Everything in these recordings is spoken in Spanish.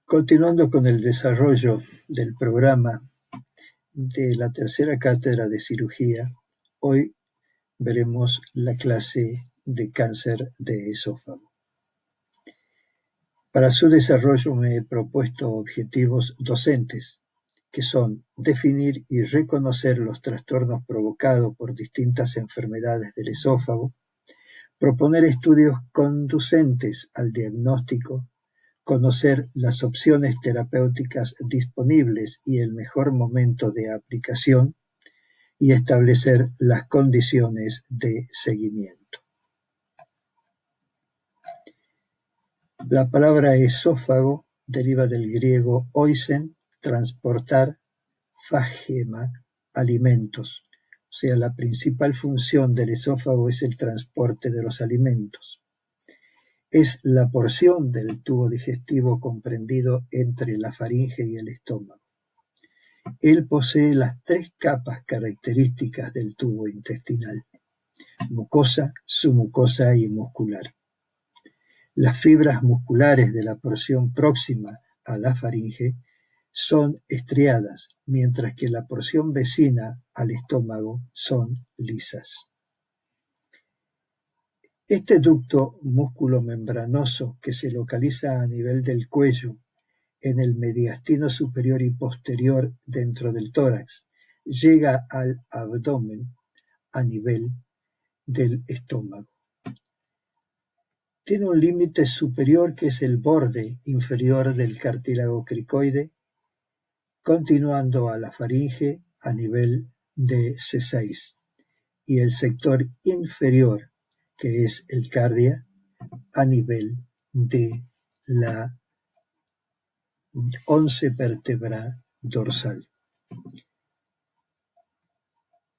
Continuando con el desarrollo del programa de la tercera cátedra de cirugía, hoy veremos la clase de cáncer de esófago. Para su desarrollo me he propuesto objetivos docentes, que son definir y reconocer los trastornos provocados por distintas enfermedades del esófago, proponer estudios conducentes al diagnóstico, conocer las opciones terapéuticas disponibles y el mejor momento de aplicación, y establecer las condiciones de seguimiento. La palabra esófago deriva del griego oisen, transportar, fagema, alimentos. O sea, la principal función del esófago es el transporte de los alimentos. Es la porción del tubo digestivo comprendido entre la faringe y el estómago. Él posee las tres capas características del tubo intestinal: mucosa, submucosa y muscular. Las fibras musculares de la porción próxima a la faringe son estriadas, mientras que la porción vecina al estómago son lisas. Este ducto músculo-membranoso que se localiza a nivel del cuello, en el mediastino superior y posterior dentro del tórax, llega al abdomen a nivel del estómago. Tiene un límite superior que es el borde inferior del cartílago cricoide, continuando a la faringe a nivel de C6, y el sector inferior, que es el cardia, a nivel de la 11 vértebra dorsal.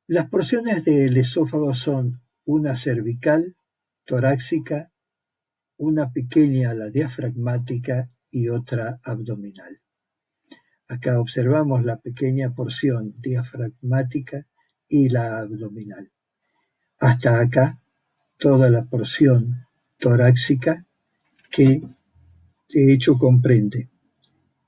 Las porciones del esófago son una cervical, torácica, una pequeña, la diafragmática, y otra abdominal. Acá observamos la pequeña porción diafragmática y la abdominal. Hasta acá, toda la porción torácica, que de hecho comprende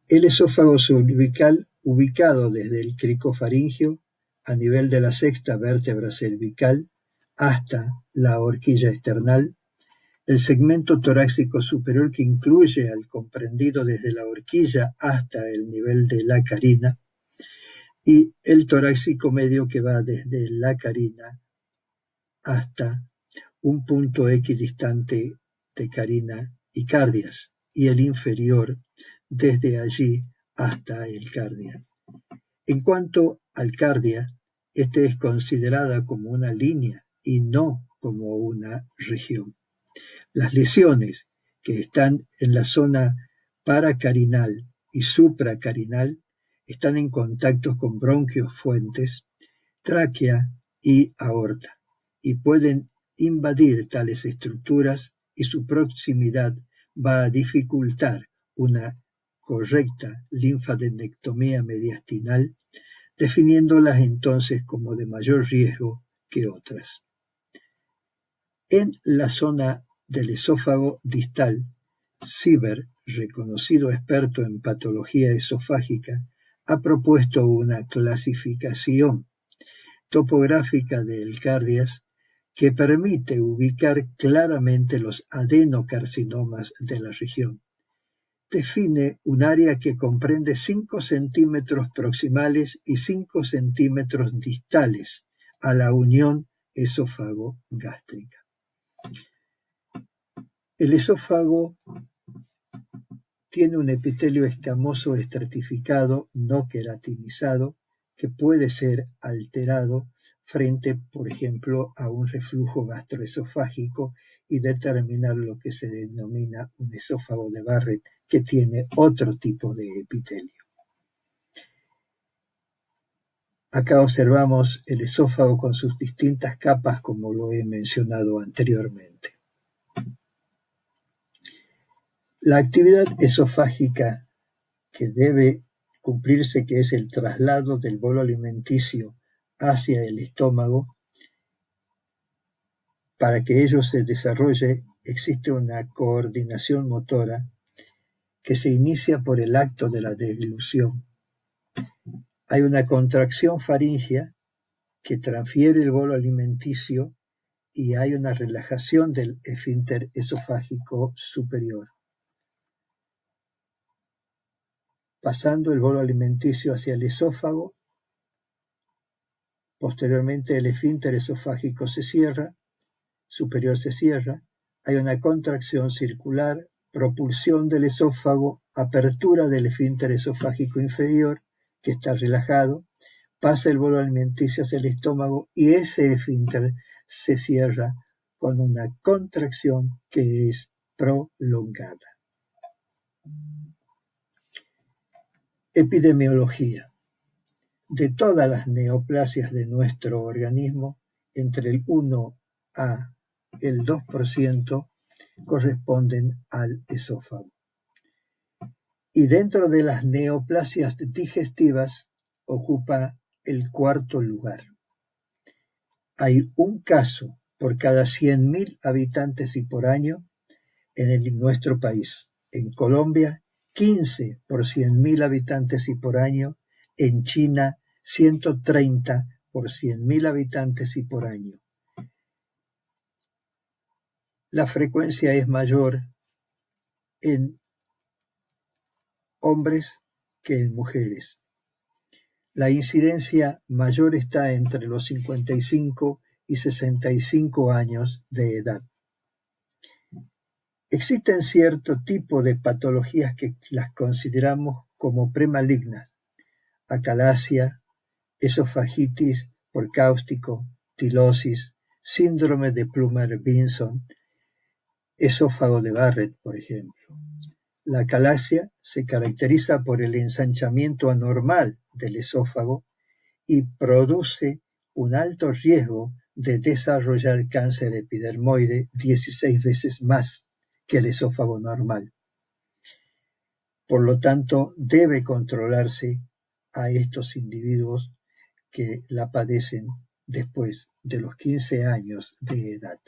el esófago cervical ubicado desde el cricofaringio a nivel de la sexta vértebra cervical hasta la horquilla esternal, el segmento torácico superior que incluye al comprendido desde la horquilla hasta el nivel de la carina, y el torácico medio que va desde la carina hasta un punto equidistante de carina y cardias, y el inferior desde allí hasta el cardia. En cuanto al cardia, este es considerada como una línea y no como una región. Las lesiones que están en la zona paracarinal y supracarinal están en contacto con bronquios fuentes, tráquea y aorta, y pueden invadir tales estructuras, y su proximidad va a dificultar una correcta linfadenectomía mediastinal, definiéndolas entonces como de mayor riesgo que otras. En la zona del esófago distal, Sieber, reconocido experto en patología esofágica, ha propuesto una clasificación topográfica del cardias que permite ubicar claramente los adenocarcinomas de la región. Define un área que comprende 5 centímetros proximales y 5 centímetros distales a la unión esófago-gástrica. El esófago tiene un epitelio escamoso estratificado, no queratinizado, que puede ser alterado frente, por ejemplo, a un reflujo gastroesofágico y determinar lo que se denomina un esófago de Barrett, que tiene otro tipo de epitelio. Acá observamos el esófago con sus distintas capas, como lo he mencionado anteriormente. La actividad esofágica que debe cumplirse, que es el traslado del bolo alimenticio hacia el estómago, para que ello se desarrolle existe una coordinación motora que se inicia por el acto de la deglución. Hay una contracción faríngea que transfiere el bolo alimenticio y hay una relajación del esfínter esofágico superior. Pasando el bolo alimenticio hacia el esófago, posteriormente el esfínter esofágico superior se cierra, hay una contracción circular, propulsión del esófago, apertura del esfínter esofágico inferior, que está relajado, pasa el bolo alimenticio hacia el estómago y ese esfínter se cierra con una contracción que es prolongada. Epidemiología. De todas las neoplasias de nuestro organismo, entre el 1 a el 2% corresponden al esófago. Y dentro de las neoplasias digestivas ocupa el cuarto lugar. Hay un caso por cada 100.000 habitantes y por año en nuestro país. En Colombia, 15 por 100.000 habitantes y por año. En China, 130 por 100.000 habitantes y por año. La frecuencia es mayor en hombres que en mujeres. La incidencia mayor está entre los 55 y 65 años de edad. Existen cierto tipo de patologías que las consideramos como premalignas: acalasia, esofagitis por cáustico, tilosis, síndrome de Plummer-Vinson, esófago de Barrett, por ejemplo. La acalasia se caracteriza por el ensanchamiento anormal del esófago y produce un alto riesgo de desarrollar cáncer epidermoide 16 veces más que el esófago normal. Por lo tanto, debe controlarse a estos individuos que la padecen después de los 15 años de edad.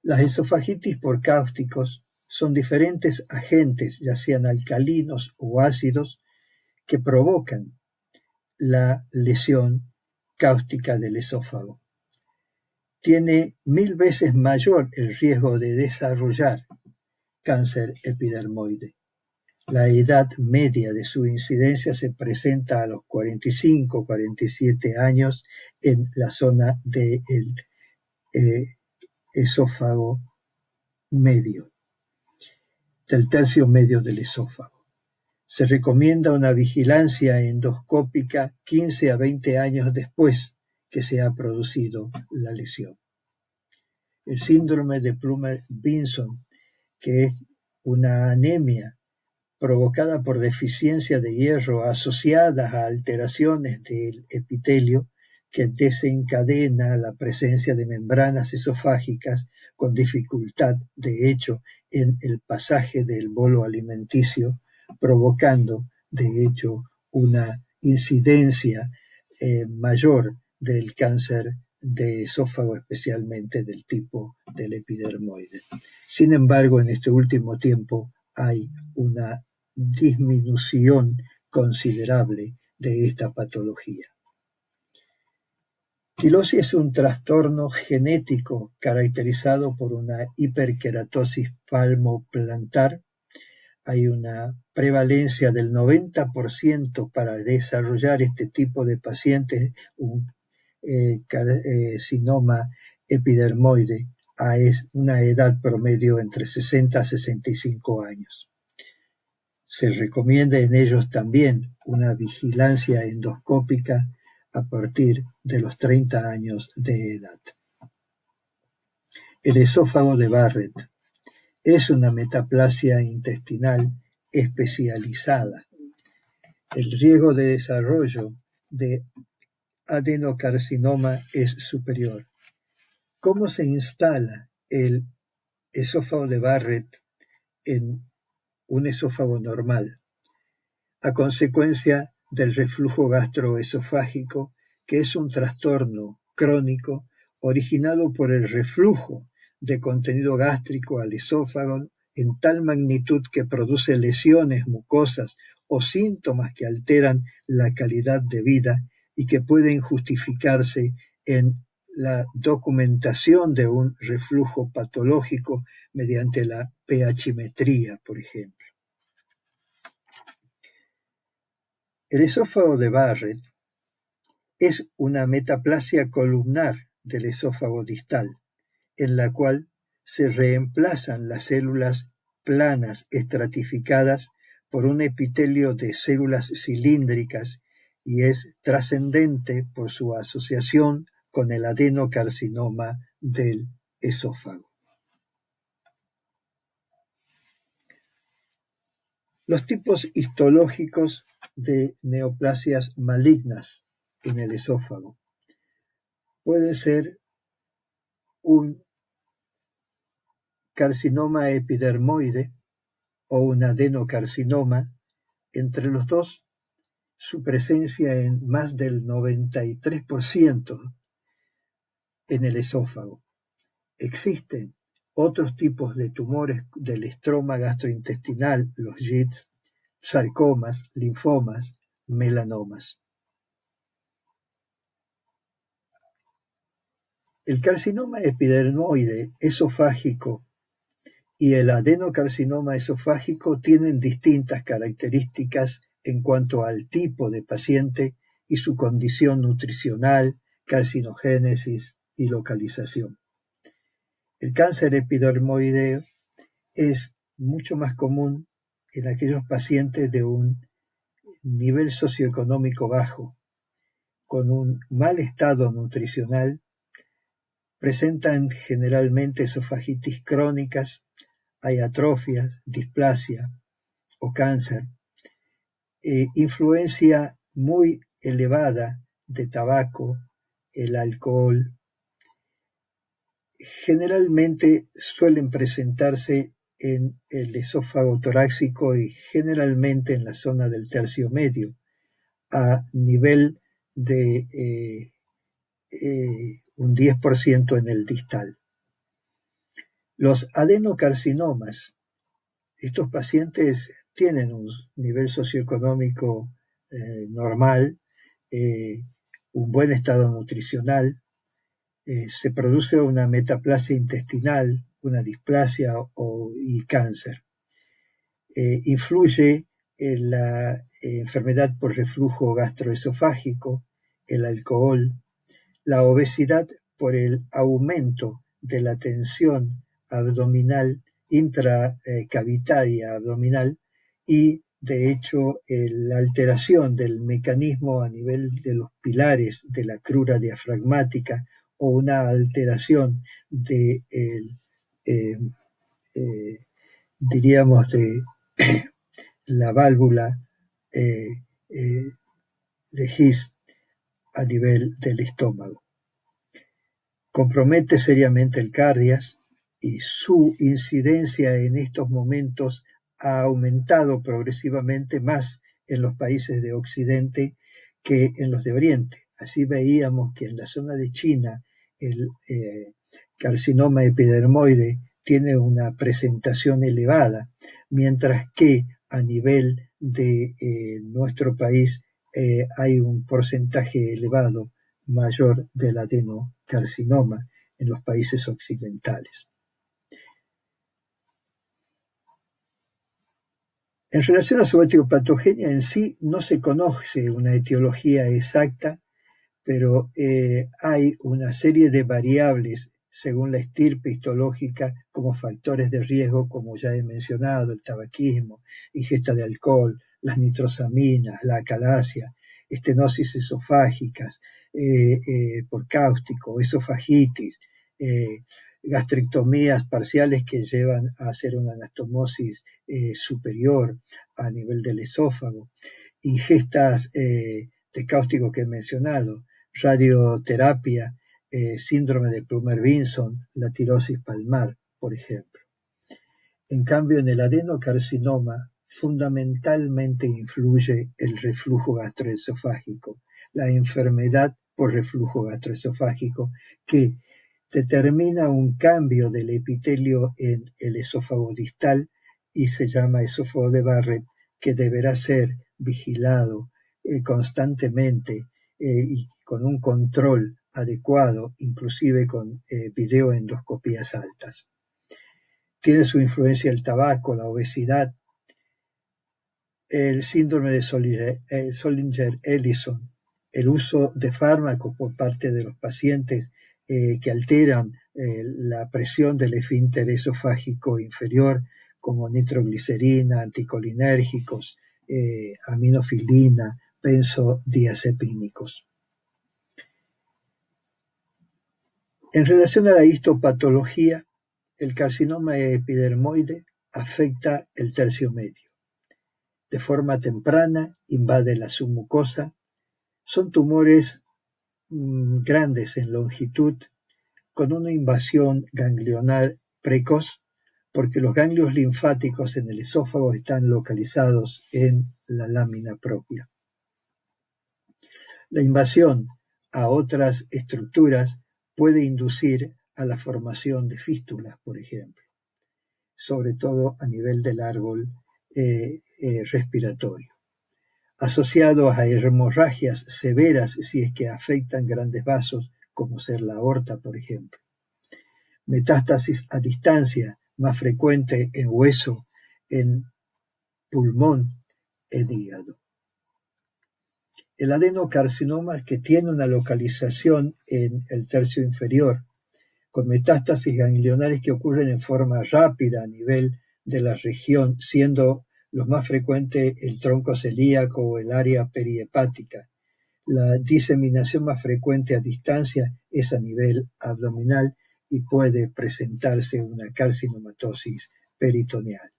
Las esofagitis por cáusticos son diferentes agentes, ya sean alcalinos o ácidos, que provocan la lesión cáustica del esófago. Tiene 1000 veces mayor el riesgo de desarrollar cáncer epidermoide. La edad media de su incidencia se presenta a los 45-47 años en la zona del esófago medio, del tercio medio del esófago. Se recomienda una vigilancia endoscópica 15 a 20 años después que se ha producido la lesión. El síndrome de Plummer-Vinson, que es una anemia provocada por deficiencia de hierro asociadas a alteraciones del epitelio, que desencadena la presencia de membranas esofágicas con dificultad, de hecho, en el pasaje del bolo alimenticio, provocando, de hecho, una incidencia mayor del cáncer de esófago, especialmente del tipo del epidermoide. Sin embargo, en este último tiempo hay una disminución considerable de esta patología. Tilosis es un trastorno genético caracterizado por una hiperkeratosis palmoplantar. Hay una prevalencia del 90% para desarrollar este tipo de pacientes, un carcinoma epidermoide a una edad promedio entre 60 a 65 años. Se recomienda en ellos también una vigilancia endoscópica a partir de los 30 años de edad. El esófago de Barrett es una metaplasia intestinal especializada. El riesgo de desarrollo de adenocarcinoma es superior. ¿Cómo se instala el esófago de Barrett en un esófago normal? A consecuencia del reflujo gastroesofágico, que es un trastorno crónico originado por el reflujo de contenido gástrico al esófago en tal magnitud que produce lesiones mucosas o síntomas que alteran la calidad de vida y que pueden justificarse en la documentación de un reflujo patológico mediante la pHmetría, por ejemplo. El esófago de Barrett es una metaplasia columnar del esófago distal, en la cual se reemplazan las células planas estratificadas por un epitelio de células cilíndricas y es trascendente por su asociación con el adenocarcinoma del esófago. Los tipos histológicos de neoplasias malignas en el esófago pueden ser un carcinoma epidermoide o un adenocarcinoma. Entre los dos, su presencia en más del 93% en el esófago. Existen otros tipos de tumores del estroma gastrointestinal, los JITs, sarcomas, linfomas, melanomas. El carcinoma epidermoide esofágico y el adenocarcinoma esofágico tienen distintas características en cuanto al tipo de paciente y su condición nutricional, carcinogénesis y localización. El cáncer epidermoideo es mucho más común en aquellos pacientes de un nivel socioeconómico bajo, con un mal estado nutricional, presentan generalmente esofagitis crónicas, hay atrofias, displasia o cáncer, influencia muy elevada de tabaco, el alcohol. Generalmente suelen presentarse en el esófago torácico y generalmente en la zona del tercio medio, a nivel de un 10% en el distal. Los adenocarcinomas, estos pacientes tienen un nivel socioeconómico normal, un buen estado nutricional, se produce una metaplasia intestinal, una displasia y cáncer. Influye en la enfermedad por reflujo gastroesofágico, el alcohol, la obesidad por el aumento de la tensión abdominal, intracavitaria abdominal y de hecho la alteración del mecanismo a nivel de los pilares de la crura diafragmática o una alteración de diríamos de la válvula de His a nivel del estómago. Compromete seriamente el cardias y su incidencia en estos momentos ha aumentado progresivamente más en los países de Occidente que en los de Oriente. Así veíamos que en la zona de China el carcinoma epidermoide tiene una presentación elevada, mientras que a nivel de nuestro país hay un porcentaje elevado mayor del adenocarcinoma en los países occidentales. En relación a su etiopatogenia en sí, no se conoce una etiología exacta, pero hay una serie de variables según la estirpe histológica como factores de riesgo, como ya he mencionado, el tabaquismo, ingesta de alcohol, las nitrosaminas, la acalasia, estenosis esofágicas por cáustico, esofagitis, gastrectomías parciales que llevan a hacer una anastomosis superior a nivel del esófago, ingestas de cáustico que he mencionado, radioterapia, síndrome de Plummer-Vinson, la tirosis palmar, por ejemplo. En cambio, en el adenocarcinoma fundamentalmente influye el reflujo gastroesofágico, la enfermedad por reflujo gastroesofágico, que determina un cambio del epitelio en el esófago distal y se llama esófago de Barrett, que deberá ser vigilado constantemente y con un control adecuado, inclusive con videoendoscopías altas. Tiene su influencia el tabaco, la obesidad, el síndrome de Zollinger-Ellison, el uso de fármacos por parte de los pacientes que alteran la presión del esfínter esofágico inferior, como nitroglicerina, anticolinérgicos, aminofilina, benzodiazepínicos. En relación a la histopatología, el carcinoma epidermoide afecta el tercio medio. De forma temprana invade la submucosa. Son tumores grandes en longitud, con una invasión ganglionar precoz, porque los ganglios linfáticos en el esófago están localizados en la lámina propia. La invasión a otras estructuras puede inducir a la formación de fístulas, por ejemplo, sobre todo a nivel del árbol respiratorio, asociado a hemorragias severas si es que afectan grandes vasos, como ser la aorta, por ejemplo. Metástasis a distancia, más frecuente en hueso, en pulmón, en hígado. El adenocarcinoma, que tiene una localización en el tercio inferior, con metástasis ganglionares que ocurren en forma rápida a nivel de la región, siendo los más frecuentes el tronco celíaco o el área perihepática. La diseminación más frecuente a distancia es a nivel abdominal y puede presentarse una carcinomatosis peritoneal.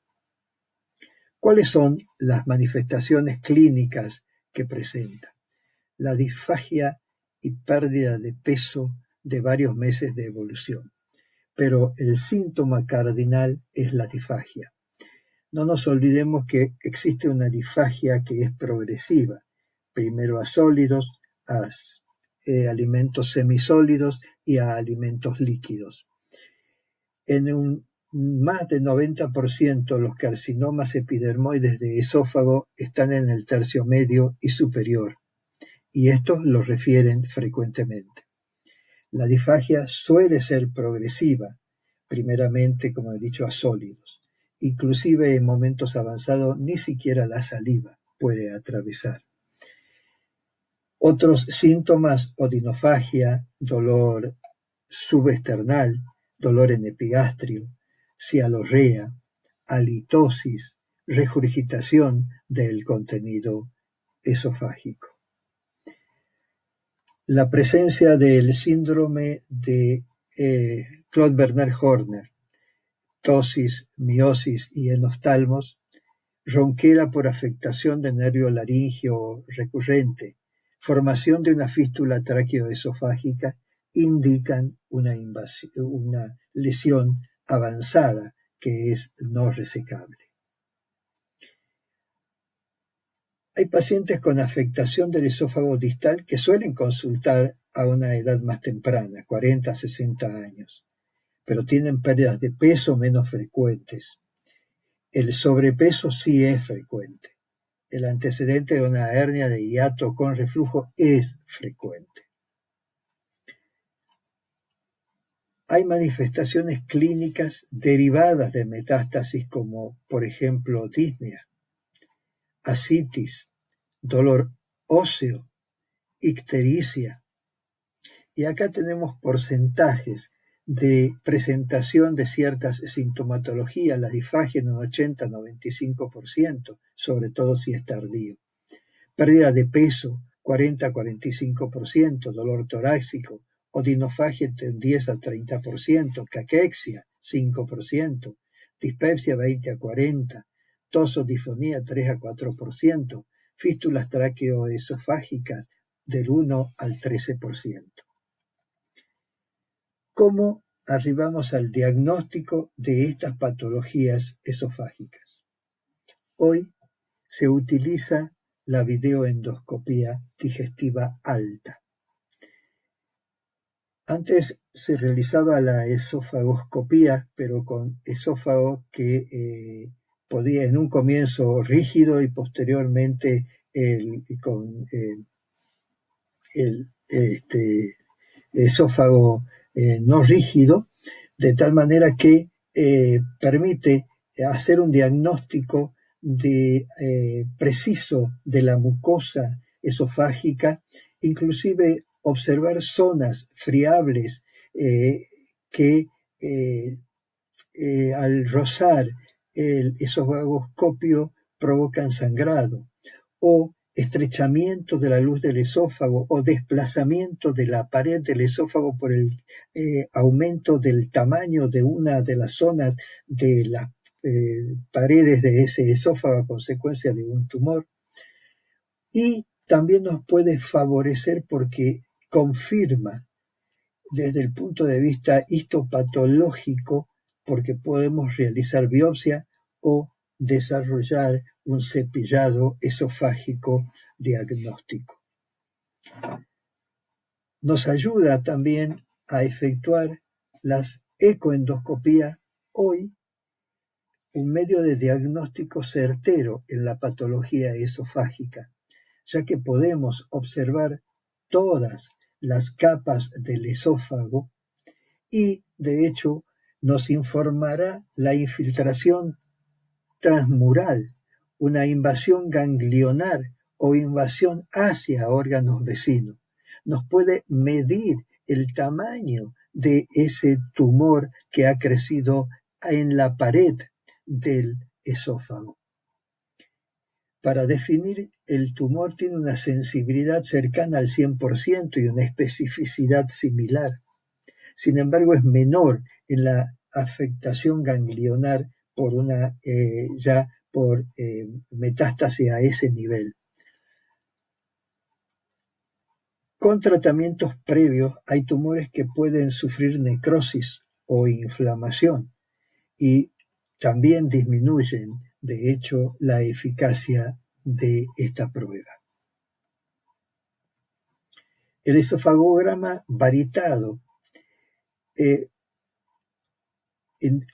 ¿Cuáles son las manifestaciones clínicas que presenta? La disfagia y pérdida de peso de varios meses de evolución. Pero el síntoma cardinal es la disfagia. No nos olvidemos que existe una disfagia que es progresiva, primero a sólidos, a alimentos semisólidos y a alimentos líquidos. En un más del 90% los carcinomas epidermoides de esófago están en el tercio medio y superior, y estos lo refieren frecuentemente. La disfagia suele ser progresiva, primeramente, como he dicho, a sólidos. Inclusive en momentos avanzados ni siquiera la saliva puede atravesar. Otros síntomas: odinofagia, dolor subesternal, dolor en epigastrio, cialorrea, halitosis, regurgitación del contenido esofágico. La presencia del síndrome de Claude-Bernard-Horner, ptosis, miosis y enoftalmos, ronquera por afectación de nervio laríngeo recurrente, formación de una fístula tráqueo-esofágica, indican una lesión avanzada que es no resecable. Hay pacientes con afectación del esófago distal que suelen consultar a una edad más temprana, 40, 60 años, pero tienen pérdidas de peso menos frecuentes. El sobrepeso sí es frecuente. El antecedente de una hernia de hiato con reflujo es frecuente. Hay manifestaciones clínicas derivadas de metástasis como, por ejemplo, disnea, ascitis, dolor óseo, ictericia. Y acá tenemos porcentajes de presentación de ciertas sintomatologías, la disfagia en un 80-95%, sobre todo si es tardío. Pérdida de peso, 40-45%, dolor torácico, odinofagia entre un 10 al 30%, caquexia, 5%, dispepsia 20-40%, tosodifonía 3-4%, fístulas tráqueo-esofágicas del 1 al 13%. ¿Cómo arribamos al diagnóstico de estas patologías esofágicas? Hoy se utiliza la videoendoscopía digestiva alta. Antes se realizaba la esofagoscopía, pero con esófago que podía en un comienzo rígido y posteriormente con el esófago no rígido, de tal manera que permite hacer un diagnóstico preciso de la mucosa esofágica, inclusive observar zonas friables que al rozar el esofagoscopio provocan sangrado, o estrechamiento de la luz del esófago o desplazamiento de la pared del esófago por el aumento del tamaño de una de las zonas de las paredes de ese esófago a consecuencia de un tumor. Y también nos puede favorecer porque confirma desde el punto de vista histopatológico, porque podemos realizar biopsia o desarrollar un cepillado esofágico diagnóstico. Nos ayuda también a efectuar las ecoendoscopías, hoy un medio de diagnóstico certero en la patología esofágica, ya que podemos observar todas las capas del esófago y, de hecho, nos informará la infiltración transmural, una invasión ganglionar o invasión hacia órganos vecinos. Nos puede medir el tamaño de ese tumor que ha crecido en la pared del esófago. Para definir el tumor tiene una sensibilidad cercana al 100% y una especificidad similar. Sin embargo, es menor en la afectación ganglionar por metástasis a ese nivel. Con tratamientos previos hay tumores que pueden sufrir necrosis o inflamación y también disminuyen, de hecho, la eficacia de esta prueba. El esofagograma varitado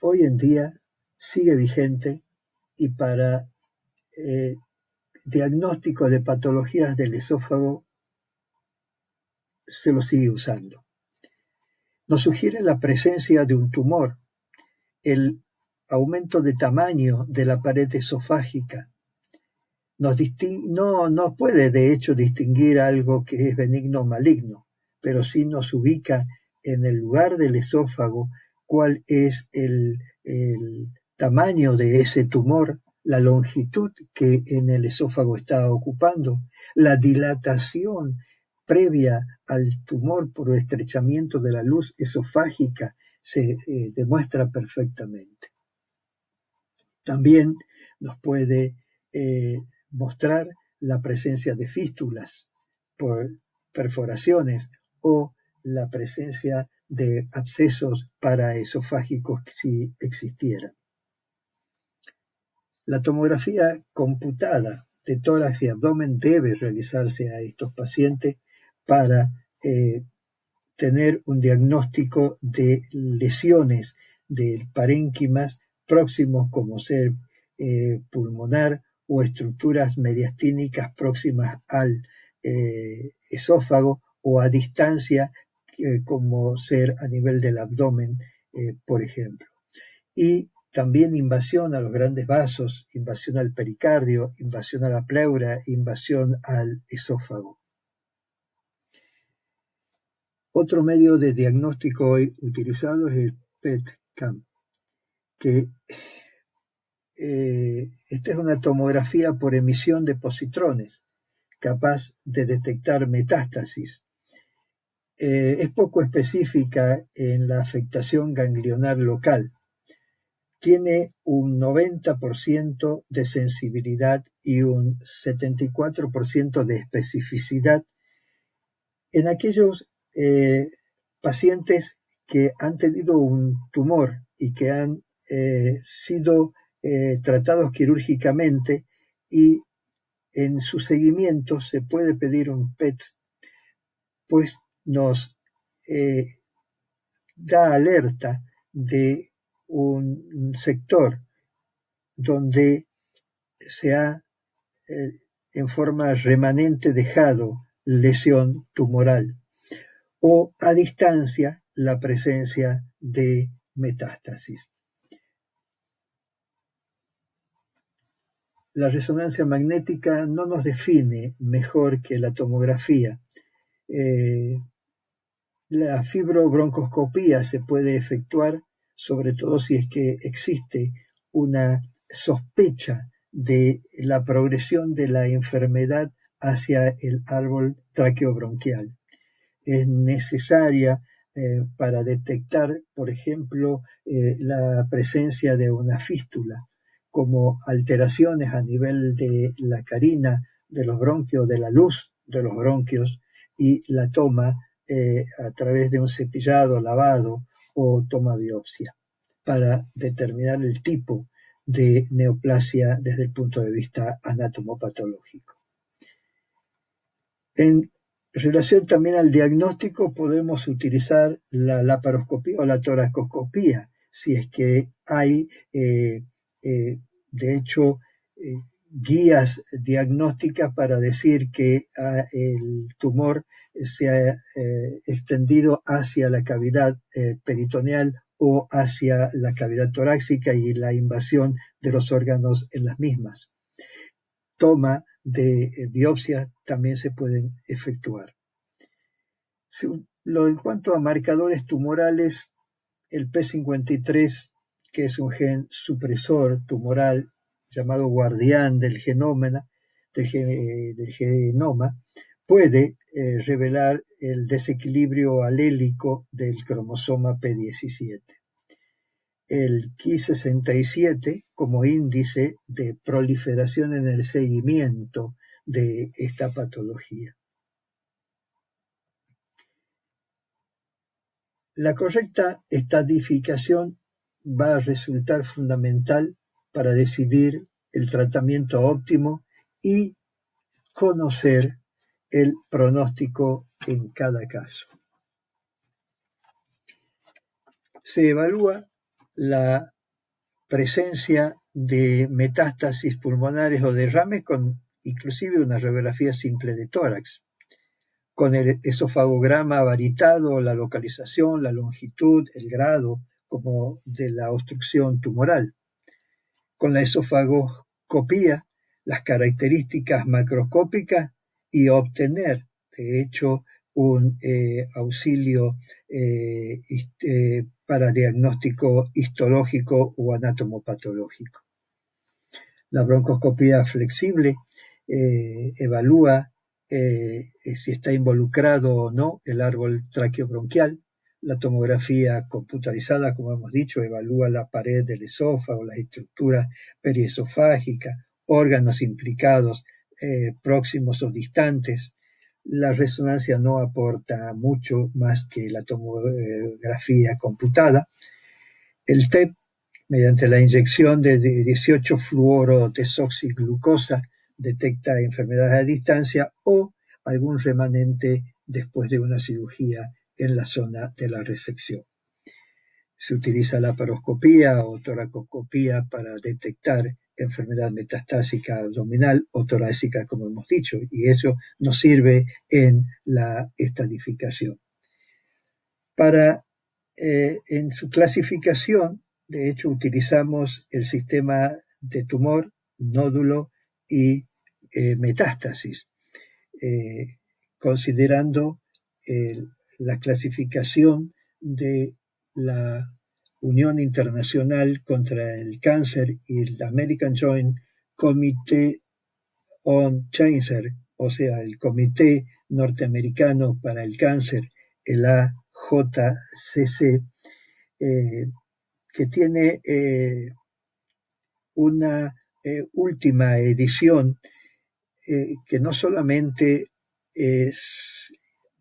hoy en día sigue vigente y para diagnóstico de patologías del esófago se lo sigue usando. Nos sugiere la presencia de un tumor, el aumento de tamaño de la pared esofágica. No puede de hecho distinguir algo que es benigno o maligno, pero sí nos ubica en el lugar del esófago cuál es el tamaño de ese tumor, la longitud que en el esófago está ocupando, la dilatación previa al tumor por estrechamiento de la luz esofágica se demuestra perfectamente. También nos puede mostrar la presencia de fístulas por perforaciones o la presencia de abscesos paraesofágicos si existieran. La tomografía computada de tórax y abdomen debe realizarse a estos pacientes para tener un diagnóstico de lesiones de parénquimas próximos como ser pulmonar o estructuras mediastínicas próximas al esófago o a distancia como ser a nivel del abdomen, por ejemplo. Y también invasión a los grandes vasos, invasión al pericardio, invasión a la pleura, invasión al esófago. Otro medio de diagnóstico hoy utilizado es el PET-CAM, que esta es una tomografía por emisión de positrones, capaz de detectar metástasis. Es poco específica en la afectación ganglionar local. Tiene un 90% de sensibilidad y un 74% de especificidad en aquellos pacientes que han tenido un tumor y que han sido tratados quirúrgicamente, y en su seguimiento se puede pedir un PET, pues nos da alerta de un sector donde se ha en forma remanente dejado lesión tumoral o a distancia la presencia de metástasis. La resonancia magnética no nos define mejor que la tomografía. La fibrobroncoscopía se puede efectuar sobre todo si es que existe una sospecha de la progresión de la enfermedad hacia el árbol traqueobronquial. Es necesaria para detectar, por ejemplo, la presencia de una fístula, como alteraciones a nivel de la carina de los bronquios, de la luz de los bronquios, y la toma a través de un cepillado, lavado o toma biopsia, para determinar el tipo de neoplasia desde el punto de vista anatomopatológico. En relación también al diagnóstico, podemos utilizar la laparoscopía o la toracoscopía, si es que hay, de hecho, guías diagnósticas para decir que el tumor se ha extendido hacia la cavidad peritoneal o hacia la cavidad torácica y la invasión de los órganos en las mismas. Toma de biopsia también se pueden efectuar. En cuanto a marcadores tumorales, el P53, que es un gen supresor tumoral llamado guardián del genoma, puede revelar el desequilibrio alélico del cromosoma P17. El Ki67 como índice de proliferación en el seguimiento de esta patología. La correcta estadificación va a resultar fundamental para decidir el tratamiento óptimo y conocer el pronóstico en cada caso. Se evalúa la presencia de metástasis pulmonares o derrames con inclusive una radiografía simple de tórax, con el esofagograma varitado, la localización, la longitud, el grado como de la obstrucción tumoral. Con la esofagoscopía, las características macroscópicas y obtener, de hecho, un auxilio para diagnóstico histológico o anatomopatológico. La broncoscopía flexible evalúa si está involucrado o no el árbol traqueobronquial. La tomografía computarizada, como hemos dicho, evalúa la pared del esófago, las estructuras periesofágicas, órganos implicados próximos o distantes. La resonancia no aporta mucho más que la tomografía computada. El TEP, mediante la inyección de 18-fluorodesoxiglucosa, detecta enfermedades a distancia o algún remanente después de una cirugía en la zona de la resección. Se utiliza la laparoscopía o toracoscopía para detectar enfermedad metastásica abdominal o torácica, como hemos dicho, y eso nos sirve en la estadificación. En su clasificación, de hecho, utilizamos el sistema de tumor, nódulo y metástasis, considerando la clasificación de la Unión Internacional contra el Cáncer y el American Joint Committee on Cancer, o sea, el Comité Norteamericano para el Cáncer, el AJCC, que tiene una última edición que no solamente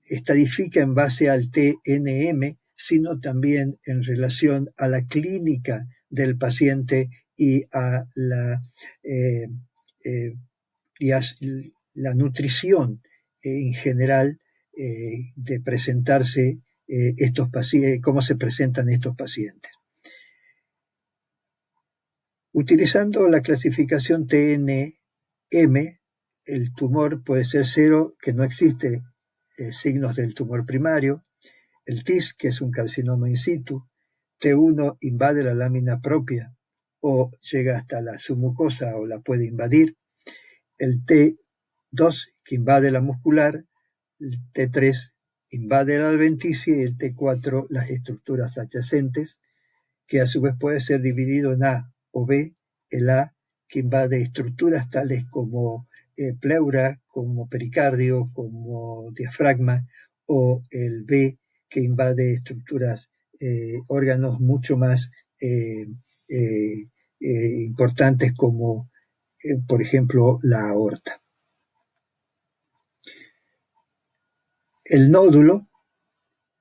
estadifica en base al TNM, sino también en relación a la clínica del paciente y a la nutrición en general de presentarse cómo se presentan estos pacientes. Utilizando la clasificación TNM, el tumor puede ser cero, que no existe signos del tumor primario, el TIS, que es un carcinoma in situ, T1 invade la lámina propia o llega hasta la submucosa o la puede invadir, el T2, que invade la muscular, el T3 invade la adventicia y el T4 las estructuras adyacentes, que a su vez puede ser dividido en A o B, el A que invade estructuras tales como pleura, como pericardio, como diafragma, o el B que invade estructuras, órganos mucho más importantes como, por ejemplo, la aorta. El nódulo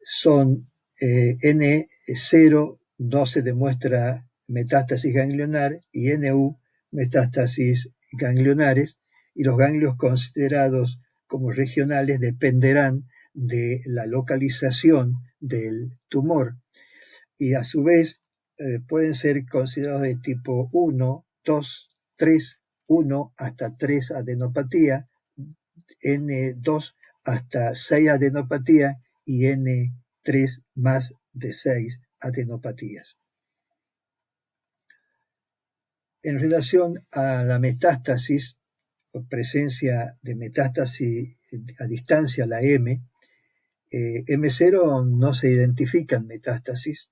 son N0, no se demuestra metástasis ganglionar, y NU, metástasis ganglionares, y los ganglios considerados como regionales dependerán de la localización del tumor, y a su vez pueden ser considerados de tipo 1, 2, 3, 1 hasta 3 adenopatía, N2 hasta 6 adenopatía y N3 más de 6 adenopatías. En relación a la metástasis, o presencia de metástasis a distancia, la M0 no se identifican metástasis,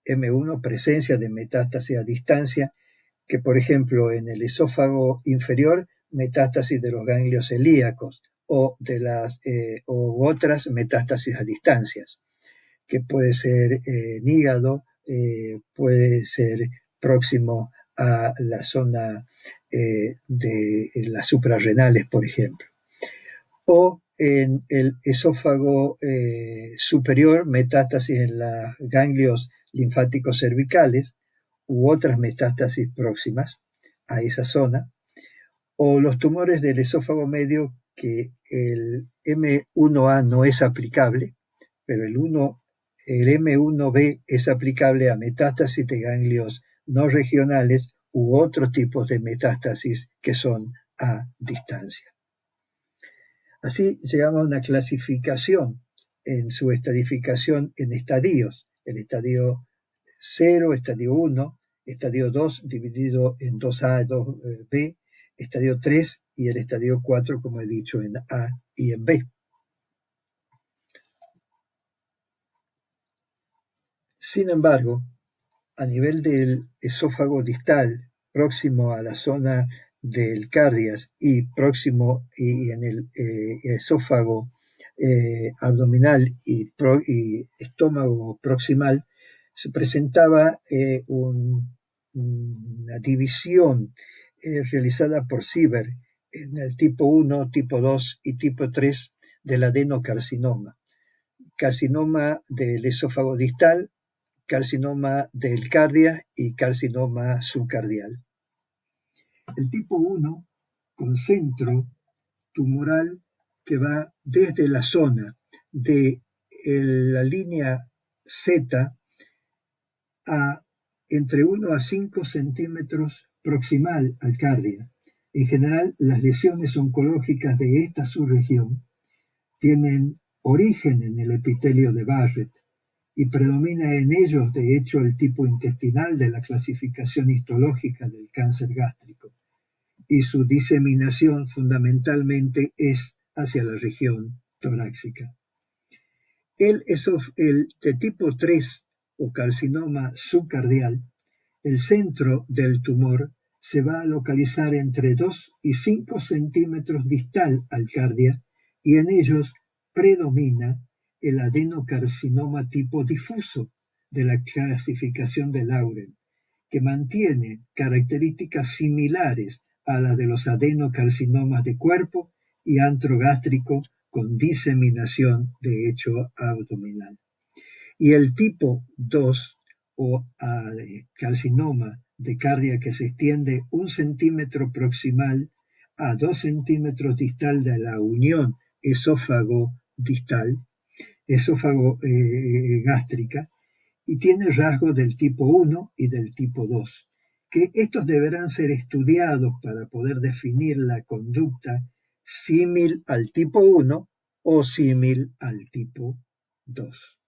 M1 presencia de metástasis a distancia, que por ejemplo en el esófago inferior, metástasis de los ganglios celíacos, o otras metástasis a distancias, que puede ser en hígado, puede ser próximo a la zona de las suprarrenales, por ejemplo. O en el esófago superior, metástasis en los ganglios linfáticos cervicales, u otras metástasis próximas a esa zona, o los tumores del esófago medio, que el M1A no es aplicable, pero el M1B es aplicable a metástasis de ganglios no regionales u otros tipos de metástasis que son a distancia. Así llegamos a una clasificación en su estratificación en estadios. El estadio 0, estadio 1, estadio 2 dividido en 2A, 2B, estadio 3 y el estadio 4, como he dicho, en A y en B. Sin embargo, a nivel del esófago distal, próximo a la zona del cardias y próximo y en el esófago abdominal y estómago proximal, se presentaba una división realizada por Sieber en el tipo 1, tipo 2 y tipo 3 del adenocarcinoma. Carcinoma del esófago distal, carcinoma del cardia y carcinoma subcardial. El tipo 1 con centro tumoral que va desde la zona de la línea Z a entre 1 a 5 centímetros proximal al cardia. En general, las lesiones oncológicas de esta subregión tienen origen en el epitelio de Barrett y predomina en ellos, de hecho, el tipo intestinal de la clasificación histológica del cáncer gástrico, y su diseminación fundamentalmente es hacia la región torácica. El de tipo 3 o carcinoma subcardial, el centro del tumor se va a localizar entre 2 y 5 centímetros distal al cardia y en ellos predomina el adenocarcinoma tipo difuso de la clasificación de Lauren, que mantiene características similares a las de los adenocarcinomas de cuerpo y antro gástrico con diseminación de hecho abdominal. Y el tipo 2 o carcinoma de cardia que se extiende 1 centímetro proximal a 2 centímetros distal de la unión esófago distal, esófago gástrica y tiene rasgos del tipo 1 y del tipo 2, que estos deberán ser estudiados para poder definir la conducta símil al tipo 1 o símil al tipo 2.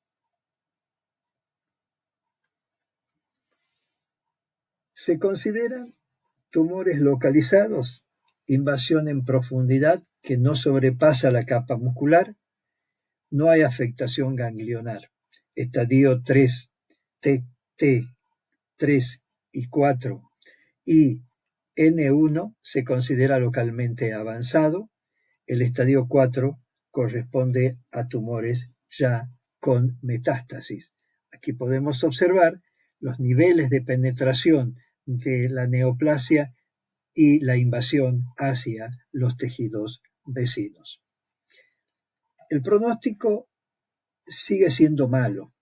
Se consideran tumores localizados, invasión en profundidad que no sobrepasa la capa muscular, no hay afectación ganglionar. Estadio 3, T3 y 4 y N1 se considera localmente avanzado. El estadio 4 corresponde a tumores ya con metástasis. Aquí podemos observar los niveles de penetración de la neoplasia y la invasión hacia los tejidos vecinos. El pronóstico sigue siendo malo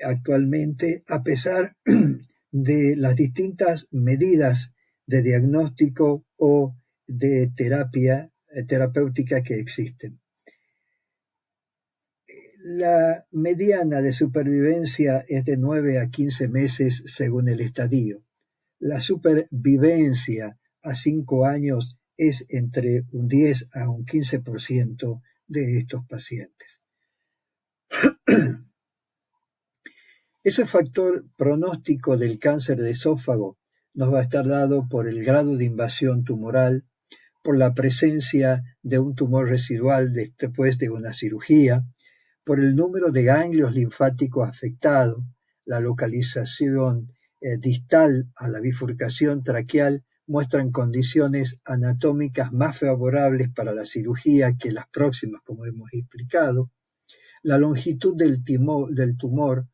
actualmente, a pesar de las distintas medidas de diagnóstico o de terapéutica que existen. La mediana de supervivencia es de 9 a 15 meses según el estadio. La supervivencia a 5 años es entre un 10 a un 15% de estos pacientes. Ese factor pronóstico del cáncer de esófago nos va a estar dado por el grado de invasión tumoral, por la presencia de un tumor residual después de una cirugía, por el número de ganglios linfáticos afectados, la localización distal a la bifurcación traqueal muestran condiciones anatómicas más favorables para la cirugía que las próximas, como hemos explicado. La longitud del tumor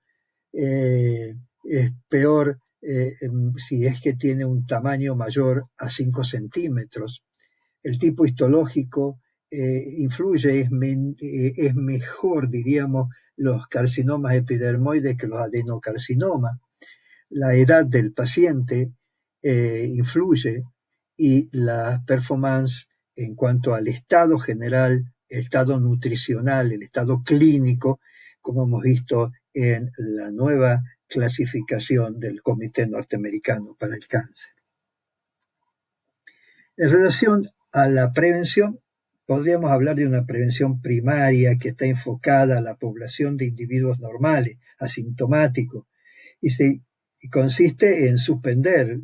es peor si es que tiene un tamaño mayor a 5 centímetros. El tipo histológico influye, es mejor, diríamos, los carcinomas epidermoides que los adenocarcinomas. La edad del paciente influye y la performance en cuanto al estado general, el estado nutricional, el estado clínico, como hemos visto en la nueva clasificación del Comité Norteamericano para el Cáncer. En relación a la prevención, podríamos hablar de una prevención primaria que está enfocada a la población de individuos normales, asintomáticos, y consiste en suspender,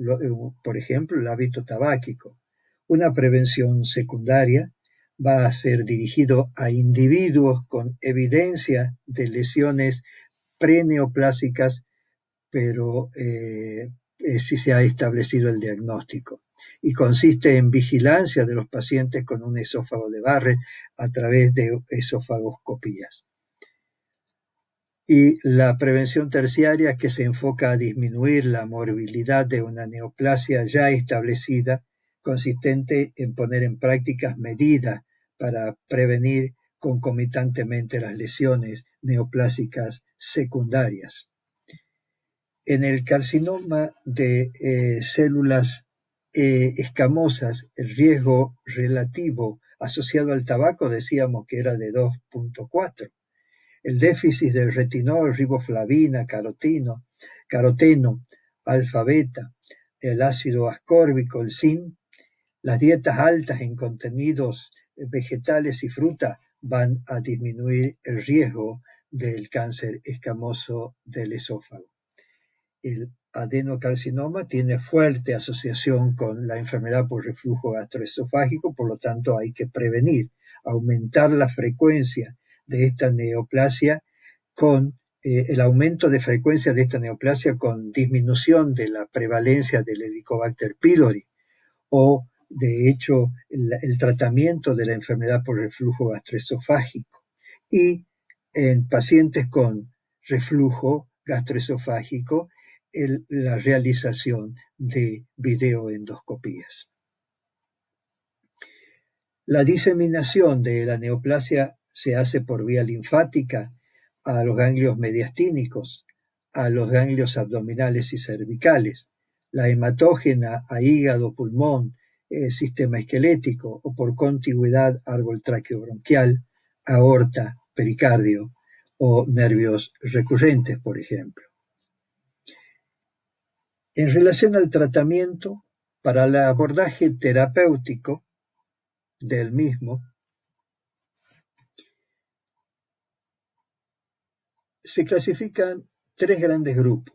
por ejemplo, el hábito tabáquico. Una prevención secundaria va a ser dirigido a individuos con evidencia de lesiones preneoplásicas, pero si se ha establecido el diagnóstico. Y consiste en vigilancia de los pacientes con un esófago de Barrett a través de esofagoscopías. Y la prevención terciaria, que se enfoca a disminuir la morbilidad de una neoplasia ya establecida, consistente en poner en prácticas medidas para prevenir concomitantemente las lesiones neoplásicas secundarias. En el carcinoma de células escamosas, el riesgo relativo asociado al tabaco decíamos que era de 2.4. El déficit del retinol, riboflavina, caroteno, alfa-beta, el ácido ascórbico, el zinc, las dietas altas en contenidos vegetales y fruta van a disminuir el riesgo del cáncer escamoso del esófago. El adenocarcinoma tiene fuerte asociación con la enfermedad por reflujo gastroesofágico, por lo tanto hay que prevenir, aumentar la frecuencia de esta neoplasia con el aumento de frecuencia de esta neoplasia con disminución de la prevalencia del Helicobacter pylori o de hecho el tratamiento de la enfermedad por reflujo gastroesofágico y en pacientes con reflujo gastroesofágico la realización de videoendoscopías. La diseminación de la neoplasia se hace por vía linfática a los ganglios mediastínicos, a los ganglios abdominales y cervicales, la hematógena a hígado, pulmón, sistema esquelético o por contigüidad árbol traqueobronquial, aorta pericardio o nervios recurrentes, por ejemplo. En relación al tratamiento, para el abordaje terapéutico del mismo, se clasifican tres grandes grupos.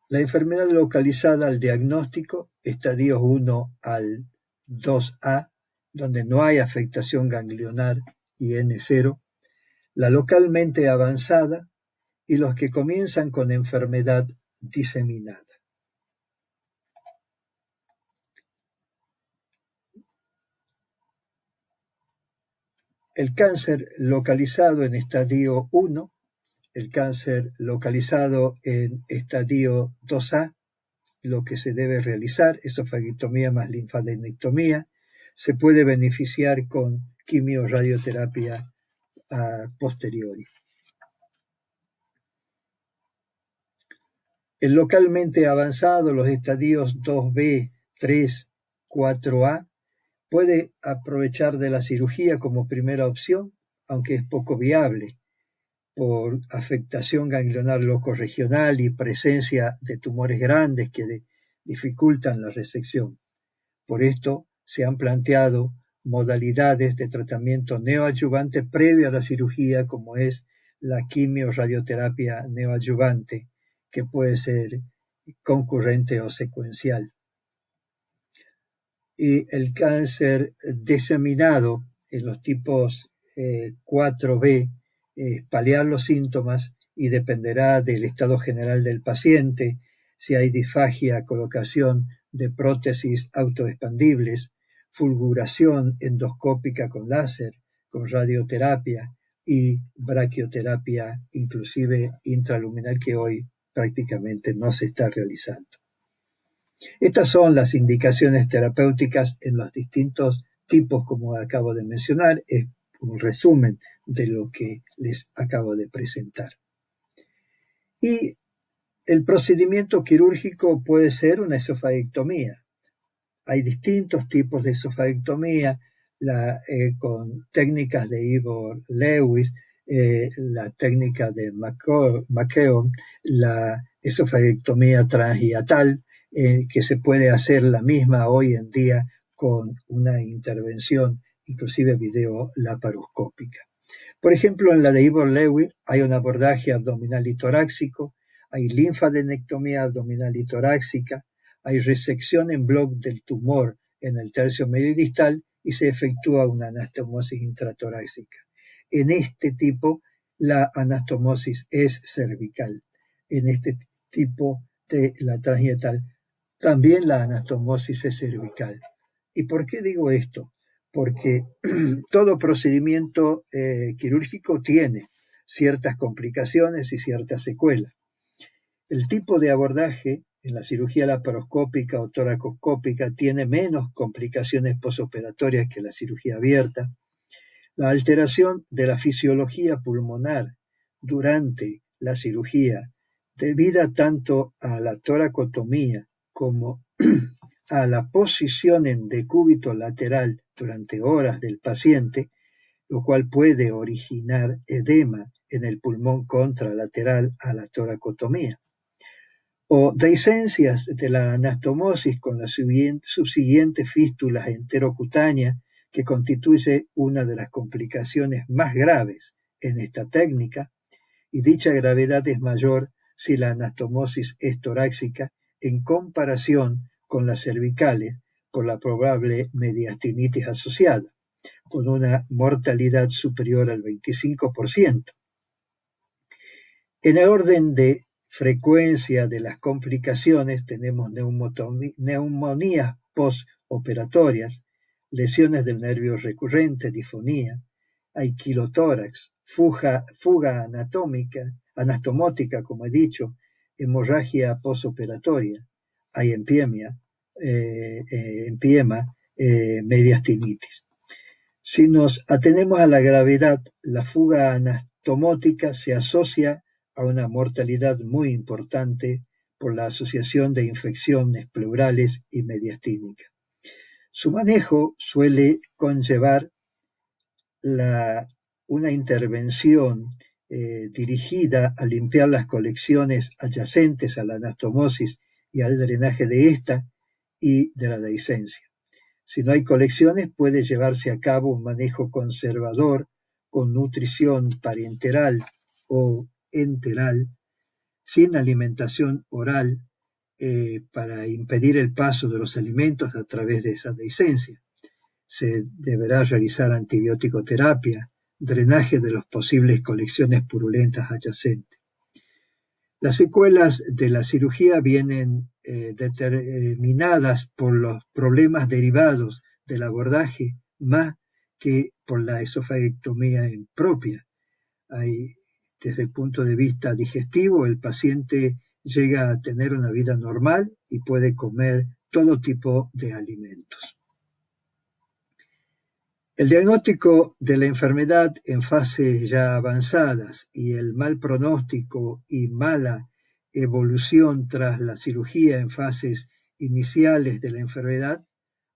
La enfermedad localizada al diagnóstico, estadios 1 al 2A, donde no hay afectación ganglionar y N0, la localmente avanzada y los que comienzan con enfermedad diseminada. El cáncer localizado en estadio 1, el cáncer localizado en estadio 2A, lo que se debe realizar, esofagiectomía más linfadenectomía, se puede beneficiar con quimio-radioterapia a posteriori. El localmente avanzado, los estadios 2B, 3, 4A, puede aprovechar de la cirugía como primera opción, aunque es poco viable por afectación ganglionar locorregional y presencia de tumores grandes que dificultan la resección. Por esto se han planteado modalidades de tratamiento neoadyuvante previo a la cirugía, como es la quimio-radioterapia neoadyuvante, que puede ser concurrente o secuencial. Y el cáncer diseminado en los tipos 4B, paliar los síntomas y dependerá del estado general del paciente, si hay disfagia, colocación de prótesis autoexpandibles, fulguración endoscópica con láser, con radioterapia y braquioterapia, inclusive intraluminal, que hoy prácticamente no se está realizando. Estas son las indicaciones terapéuticas en los distintos tipos, como acabo de mencionar, es un resumen de lo que les acabo de presentar. Y el procedimiento quirúrgico puede ser una esofagiectomía. Hay distintos tipos de esofagiectomía, con técnicas de Ivor Lewis, la técnica de McKeown, la esofagiectomía transhiatal, que se puede hacer la misma hoy en día con una intervención, inclusive videolaparoscópica. Por ejemplo, en la de Ivor Lewis hay un abordaje abdominal y torácico, hay linfadenectomía abdominal y torácica, hay resección en bloc del tumor en el tercio medio y distal y se efectúa una anastomosis intratorácica. En este tipo, la anastomosis es cervical. En este tipo de la transhiatal, también la anastomosis es cervical. ¿Y por qué digo esto? Porque todo procedimiento quirúrgico tiene ciertas complicaciones y ciertas secuelas. El tipo de abordaje en la cirugía laparoscópica o toracoscópica tiene menos complicaciones posoperatorias que la cirugía abierta. La alteración de la fisiología pulmonar durante la cirugía, debida tanto a la toracotomía como a la posición en decúbito lateral durante horas del paciente, lo cual puede originar edema en el pulmón contralateral a la toracotomía. O dehiscencias de la anastomosis con las subsiguientes fístulas enterocutáneas, que constituye una de las complicaciones más graves en esta técnica, y dicha gravedad es mayor si la anastomosis es torácica en comparación con las cervicales por la probable mediastinitis asociada, con una mortalidad superior al 25%. En el orden de frecuencia de las complicaciones tenemos neumonías postoperatorias, lesiones del nervio recurrente, disfonía, hay quilotórax, fuga anastomótica, como he dicho, hemorragia postoperatoria, hay empiema, mediastinitis. Si nos atenemos a la gravedad, la fuga anastomótica se asocia a una mortalidad muy importante por la asociación de infecciones pleurales y mediastínicas. Su manejo suele conllevar la una intervención dirigida a limpiar las colecciones adyacentes a la anastomosis y al drenaje de esta y de la dehiscencia. Si no hay colecciones, puede llevarse a cabo un manejo conservador con nutrición parenteral o enteral, sin alimentación oral, para impedir el paso de los alimentos a través de esa dehiscencia. Se deberá realizar antibiótico-terapia, drenaje de las posibles colecciones purulentas adyacentes. Las secuelas de la cirugía vienen determinadas por los problemas derivados del abordaje más que por la esofagectomía propia. Desde el punto de vista digestivo, el paciente llega a tener una vida normal y puede comer todo tipo de alimentos. El diagnóstico de la enfermedad en fases ya avanzadas y el mal pronóstico y mala evolución tras la cirugía en fases iniciales de la enfermedad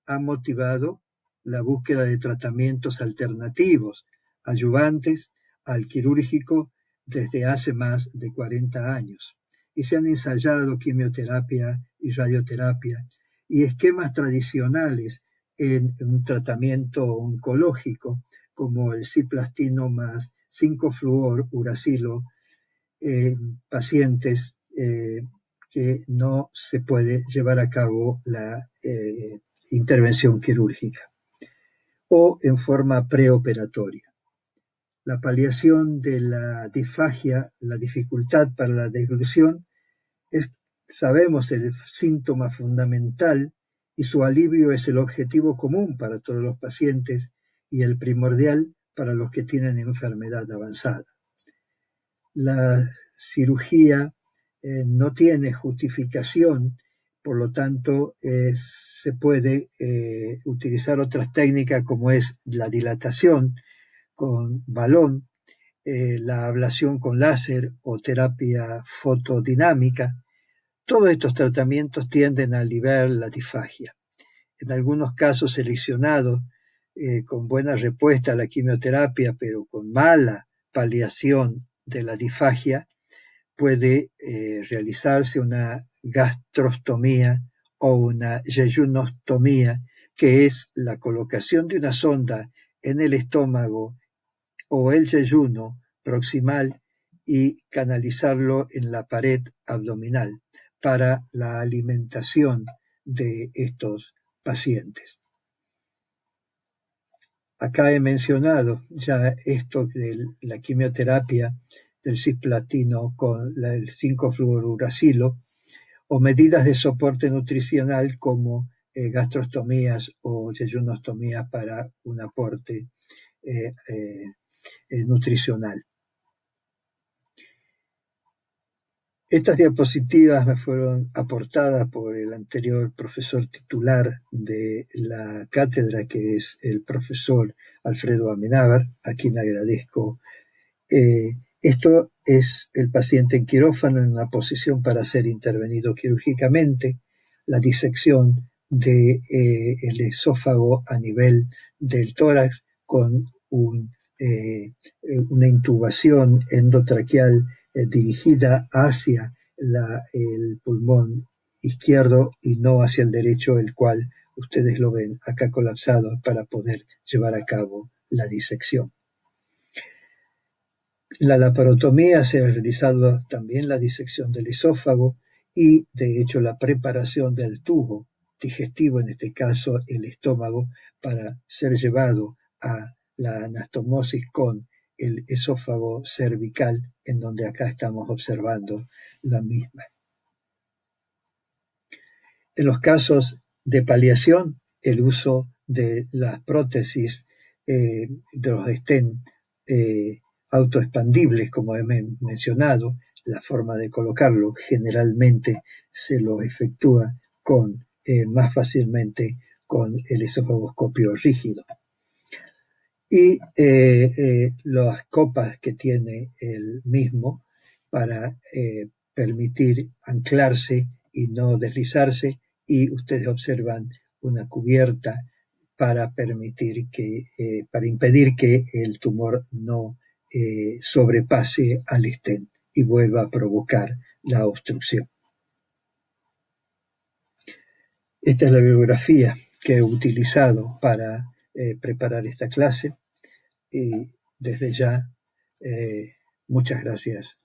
ha motivado la búsqueda de tratamientos alternativos, adyuvantes al quirúrgico desde hace más de 40 años. Y se han ensayado quimioterapia y radioterapia y esquemas tradicionales en un tratamiento oncológico como el ciplastino más 5-fluoruracilo en pacientes que no se puede llevar a cabo la intervención quirúrgica o en forma preoperatoria. La paliación de la disfagia, la dificultad para la deglución, sabemos el síntoma fundamental y su alivio es el objetivo común para todos los pacientes y el primordial para los que tienen enfermedad avanzada. La cirugía no tiene justificación, por lo tanto se puede utilizar otras técnicas como es la dilatación con balón, la ablación con láser o terapia fotodinámica. Todos estos tratamientos tienden a aliviar la disfagia. En algunos casos seleccionados, con buena respuesta a la quimioterapia, pero con mala paliación de la disfagia, puede realizarse una gastrostomía o una yejunostomía, que es la colocación de una sonda en el estómago o el yeyuno proximal y canalizarlo en la pared abdominal para la alimentación de estos pacientes. Acá he mencionado ya esto de la quimioterapia del cisplatino con el 5-fluoruracilo o medidas de soporte nutricional como gastrostomías o yeyunostomías para un aporte nutricional. Estas diapositivas me fueron aportadas por el anterior profesor titular de la cátedra, que es el profesor Alfredo Amenábar, a quien agradezco. Esto es el paciente en quirófano en una posición para ser intervenido quirúrgicamente, la disección del esófago a nivel del tórax con una intubación endotraqueal dirigida hacia el pulmón izquierdo y no hacia el derecho, el cual ustedes lo ven acá colapsado para poder llevar a cabo la disección. La laparotomía se ha realizado también la disección del esófago y de hecho la preparación del tubo digestivo, en este caso el estómago, para ser llevado a la anastomosis con el esófago cervical, en donde acá estamos observando la misma. En los casos de paliación, el uso de las prótesis de los stent autoexpandibles, como he mencionado, la forma de colocarlo generalmente se lo efectúa más fácilmente con el esofagoscopio rígido. Y las copas que tiene el mismo para permitir anclarse y no deslizarse, y ustedes observan una cubierta para impedir que el tumor no sobrepase al stent y vuelva a provocar la obstrucción. Esta es la bibliografía que he utilizado para preparar esta clase y desde ya muchas gracias